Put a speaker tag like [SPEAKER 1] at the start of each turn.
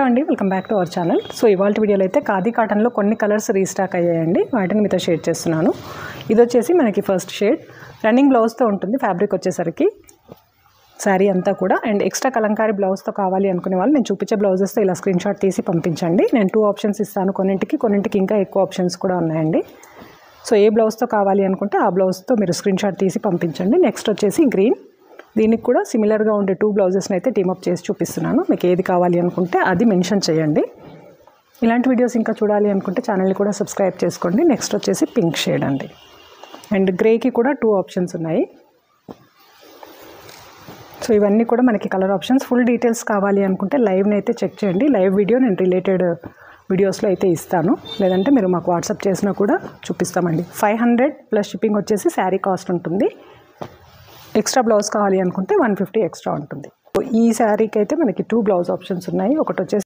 [SPEAKER 1] Hello అండి, welcome back to our channel. So ఇవాళ వీడియోలో అయితే ఖాదీ కాటన్లో కొన్ని కలర్స్ రీస్టాక్ అయ్యాయండి. వాటిని మీతో షేర్ చేస్తున్నాను. ఇది వచ్చేసి మనకి ఫస్ట్ షేడ్ రన్నింగ్ బ్లౌజ్తో ఉంటుంది. ఫ్యాబ్రిక్ వచ్చేసరికి శారీ అంతా కూడా అండ్ ఎక్స్ట్రా కలంకారీ బ్లౌజ్తో కావాలి అనుకునే వాళ్ళు నేను చూపించే బ్లౌజెస్తో ఇలా స్క్రీన్ షాట్ తీసి పంపించండి. నేను 2 ఆప్షన్స్ ఇస్తాను. కొన్నింటికి ఇంకా ఎక్కువ ఆప్షన్స్ కూడా ఉన్నాయండి. సో ఏ బ్లౌజ్తో కావాలి అనుకుంటే ఆ బ్లౌజ్తో మీరు స్క్రీన్ షాట్ తీసి పంపించండి. నెక్స్ట్ వచ్చేసి గ్రీన్, దీనికి కూడా సిమిలర్గా ఉండే 2 బ్లౌజెస్ని అయితే టీమప్ చేసి చూపిస్తున్నాను. మీకు ఏది కావాలి అనుకుంటే అది మెన్షన్ చేయండి. ఇలాంటి వీడియోస్ ఇంకా చూడాలి అనుకుంటే ఛానల్ని కూడా సబ్స్క్రైబ్ చేసుకోండి. నెక్స్ట్ వచ్చేసి పింక్ షేడ్ అండి. అండ్ గ్రేకి కూడా 2 ఆప్షన్స్ ఉన్నాయి. సో ఇవన్నీ కూడా మనకి కలర్ ఆప్షన్స్. ఫుల్ డీటెయిల్స్ కావాలి అనుకుంటే లైవ్ని అయితే చెక్ చేయండి. లైవ్ వీడియో నేను రిలేటెడ్ వీడియోస్లో అయితే ఇస్తాను, లేదంటే మీరు మాకు వాట్సాప్ చేసినా కూడా చూపిస్తామండి. 500 ప్లస్ షిప్పింగ్ వచ్చేసి శారీ కాస్ట్ ఉంటుంది. ఎక్స్ట్రా బ్లౌజ్ కావాలి అనుకుంటే 150 ఎక్స్ట్రా ఉంటుంది. ఈ శారీకి అయితే మనకి 2 బ్లౌజ్ ఆప్షన్స్ ఉన్నాయి. ఒకటి వచ్చేసి